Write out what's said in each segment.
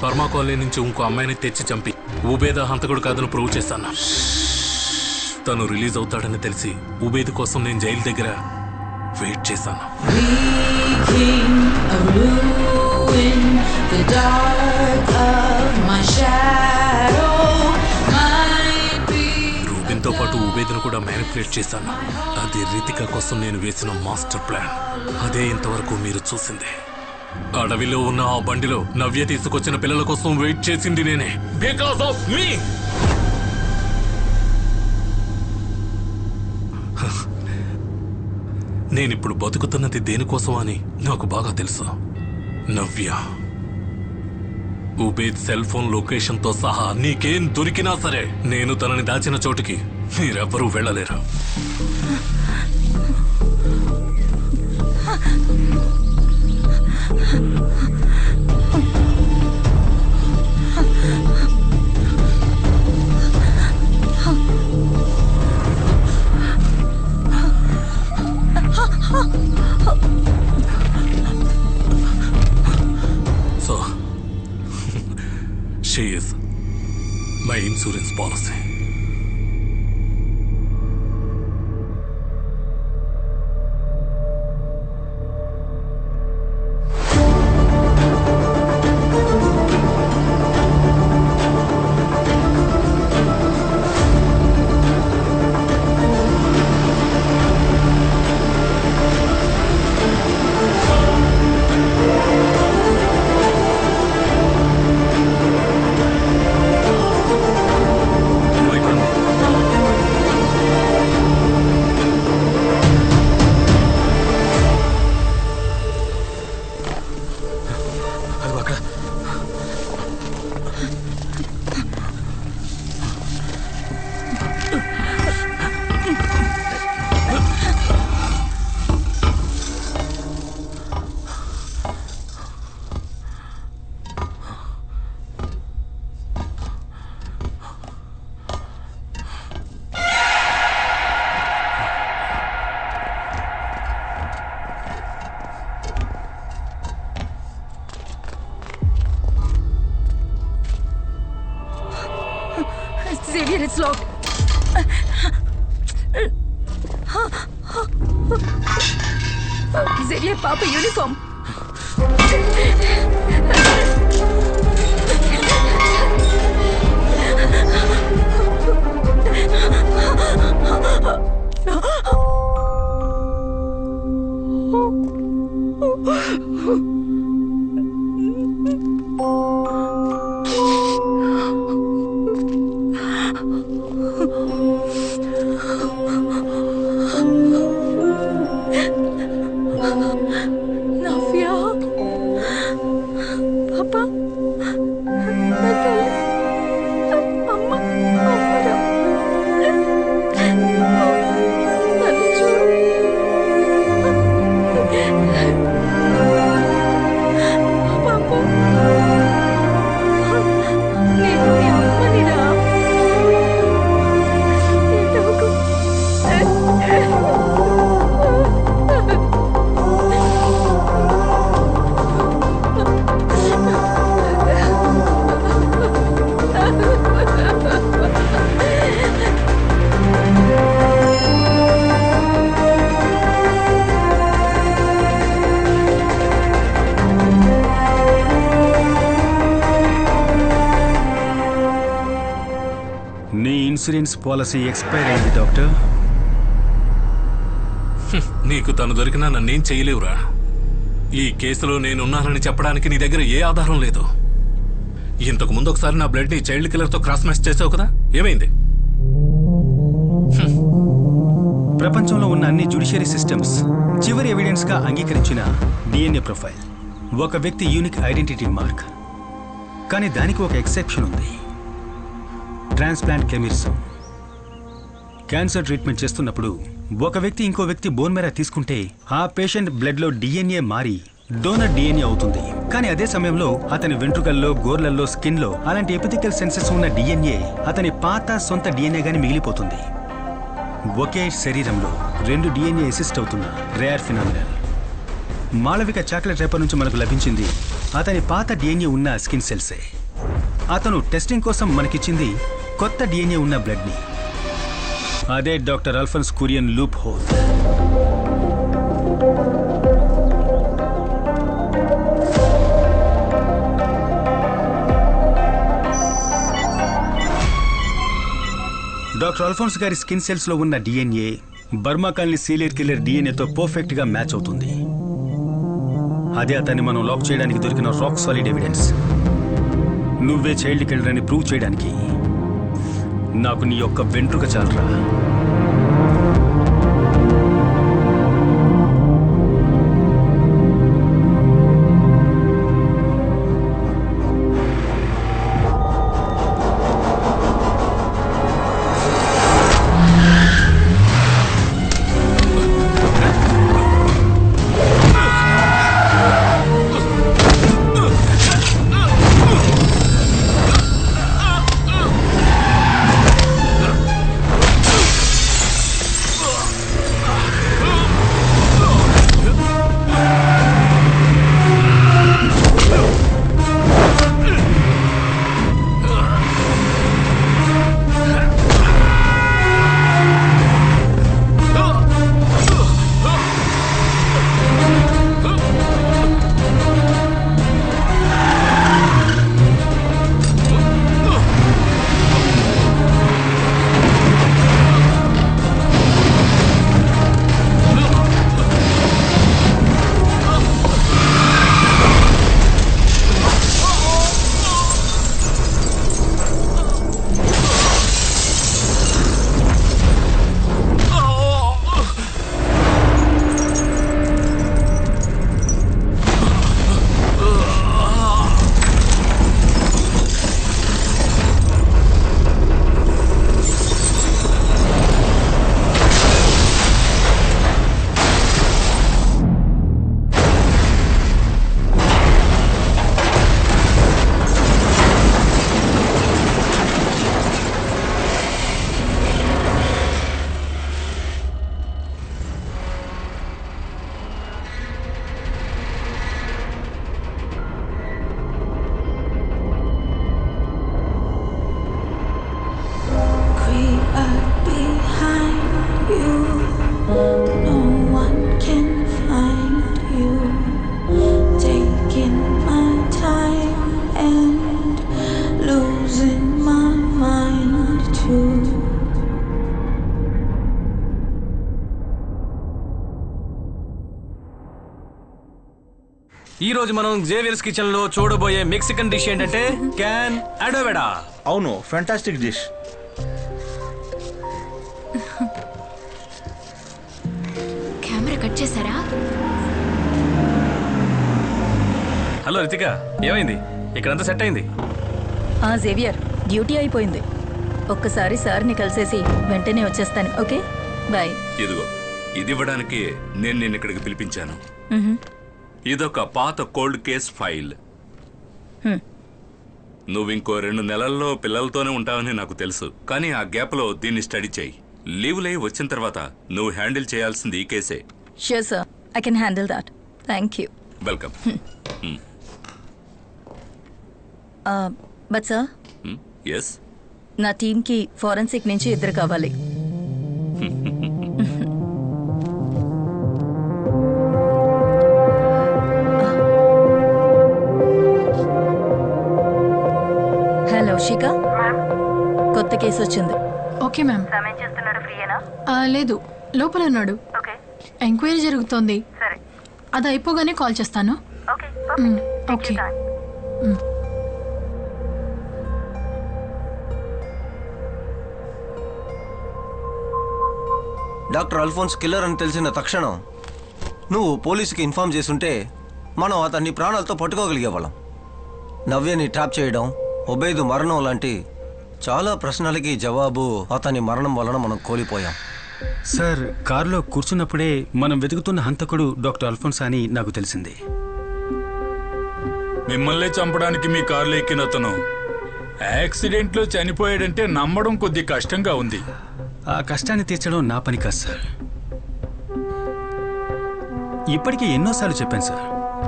పర్మా colony నుంచి ఇంకో అమ్మాయిని తెచ్చి చంపి ఉబేద హంతకుడు కాదని ప్రూవ్ చేశాను. తను రిలీజ్ అవుతాడని తెలిసి ఉబేద్ కోసం నేను జైలు దగ్గర వెయిట్ చేశాను. రూబిన్తో పాటు ఉబేద్ను కూడా మ్యానిపులేట్ చేశాను. అది రితిక కోసం నేను వేసిన మాస్టర్ ప్లాన్. అదే ఇంతవరకు మీరు చూసింది. అడవిలో ఉన్న ఆ బండిలో నవ్య తీసుకొచ్చిన పిల్లల కోసం వెయిట్ చేసింది నేనే. బికాస్ ఆఫ్ మీ. నేనిప్పుడు బతుకుతున్నది దేనికోసం అని నాకు బాగా తెలుసు. నవ్య, ఉబేద్ సెల్ ఫోన్ లొకేషన్తో సహా నీకేం దొరికినా సరే నేను తనని దాచిన చోటుకి మీరెవ్వరూ వెళ్ళలేరు. So, she is my insurance policy. Xavier, it's locked. Xavier, Papa uniform. Navya, Papa, Natalie, Amma, Amma, Papa, నేను అమ్మనిరా. నీ ఇన్సూరెన్స్ పాలసీ ఎక్స్పైర్ అయింది డాక్టర్. నీకు తను దొరికినా నన్నేం చేయలేవురా. ఈ కేసులో నేనున్నానని చెప్పడానికి నీ దగ్గర ఏ ఆధారం లేదు. ఇంతకు ముందు ఒకసారి నా బ్లడ్ ని చైల్డ్ కిల్లర్ తో క్రాస్ మ్యాచ్ చేసావు కదా, ఏమైంది? ప్రపంచంలో ఉన్న అన్ని జ్యుడిషియరీ సిస్టమ్స్ చివరి ఎవిడెన్స్ గా అంగీకరించిన డిఎన్ఏ ప్రొఫైల్ ఒక వ్యక్తి యూనిక్ ఐడెంటిటీ మార్క్. కానీ దానికి ఒక ఎక్సెప్షన్ ఉంది. ట్రాన్స్ప్లాంట్ కెమిరిజం. క్యాన్సర్ ట్రీట్మెంట్ చేస్తున్నప్పుడు ఒక వ్యక్తి ఇంకో వ్యక్తి బోన్ మేరా తీసుకుంటే ఆ పేషెంట్ బ్లడ్ లో డిఎన్ఏ మారి డోనర్ డిఎన్ఏ అవుతుంది. కానీ అదే సమయంలో అతని వెంట్రుకల్లో, గోర్లల్లో, స్కిన్ లో అలాంటి ఎపిథికల్ సెన్సెస్ ఉన్న డిఎన్ఏ అతని పాత సొంత డిఎన్ఏ గాని మిగిలిపోతుంది. ఒకే శరీరంలో 2 డిఎన్ఏ అసిస్ట్ అవుతున్న rare phenomenal. Malavika chocolate wrapper నుంచి మనకు లభించింది అతని పాత డిఎన్ఏ ఉన్న స్కిన్ సెల్సే. అతను టెస్టింగ్ కోసం మనకిచ్చింది కొత్త డిఎన్ఏ ఉన్న బ్లడ్ని. అదే doctor Alphonse Kurian loophole. Doctor Alphonse గారి స్కిన్ సెల్స్ లో ఉన్న DNA Burma colony serial killer డిఎన్ఏతో పర్ఫెక్ట్ గా మ్యాచ్ అవుతుంది. అదే అతన్ని మనం లాక్ చేయడానికి దొరికిన రాక్ సాలిడ్ ఎవిడెన్స్. నువ్వే చైల్డ్ కిల్లర్ అని ప్రూవ్ చేయడానికి నాకు నీ యొక్క వెంట్రుక చాలరా. ఈ రోజు మనం జేవియర్స్ కిచెన్ లో చూడబోయే మెక్సికన్ డిష్ ఏంటంటే క్యాన్ అడోవెడా. అవును, ఫ్యాంటాస్టిక్ డిష్. కెమెరా కట్ చేశారా? హలో రితిక, ఏమైంది? ఇక్కడంతా సెట్ అయింది. జేవియర్, డ్యూటీ అయిపోయింది. ఒక్కసారి సార్ని కలిసేసి వెంటనే వచ్చేస్తాను. Okay, bye. ఇదిగో ఇది ఇవ్వడానికి నేను నిన్ను ఇక్కడికి పిలిపించాను. ఇదొక పాత కోల్డ్ కేస్ ఫైల్. నువ్వు ఇంకో 2 నెలల్లో పిల్లలతోనే ఉంటావని నాకు తెలుసు. కానీ ఆ గ్యాప్లో దీన్ని స్టడీ చేయి. లీవ్లై వచ్చిన తర్వాత నువ్వు హ్యాండిల్ చేయాల్సింది ఈ కేసే. Sure sir, I can handle that. Thank you. Welcome. But sir, yes, నా టీంకి ఫోరెన్సిక్ నుంచి 2 కావాలి. హలో శిఖా, కొత్త కేసు వచ్చింది. Okay ma'am. సమయం చేస్తున్నాడు, ఫ్రీయేనా? లేదు, లోపల ఉన్నాడు. ఓకే, ఎంక్వైరీ జరుగుతోంది. సరే. అది అయిపోగానే కాల్ చేస్తాను. Okay, okay. Doctor Alphonse killer అని తెలిసిన తక్షణం నువ్వు పోలీసుకి ఇన్ఫార్మ్ చేసుంటే మనం అతన్ని ప్రాణాలతో పట్టుకోగలిగేవాళ్ళం. నవ్యని ట్రాప్ చేయడం, ఒబేదు మరణం లాంటి చాలా ప్రశ్నలకి జవాబు అతని మరణం వలన మనం కోల్పోయాం. సార్, కారులో కూర్చున్నప్పుడే మనం వెతుకుతున్న హంతకుడు డాక్టర్ అల్ఫోన్స్ అని నాకు తెలిసింది. మిమ్మల్ని చంపడానికి మీ కారులో ఎక్కిన అతను యాక్సిడెంట్లో చనిపోయాడంటే నమ్మడం కొద్ది కష్టంగా ఉంది. ఆ కష్టాన్ని తీర్చడం నా పని కాదు సార్. ఇప్పటికే ఎన్నోసార్లు చెప్పాను సార్,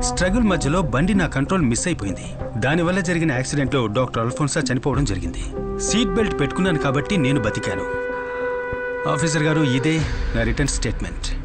స్ట్రగుల్ మధ్యలో బండి నా కంట్రోల్ మిస్ అయిపోయింది. దానివల్ల జరిగిన యాక్సిడెంట్లో డాక్టర్ అల్ఫోన్సా చనిపోవడం జరిగింది. సీట్ బెల్ట్ పెట్టుకున్నాను కాబట్టి నేను బతికాను. ఆఫీసర్ గారు, ఇదే నా రిటర్న్ స్టేట్మెంట్.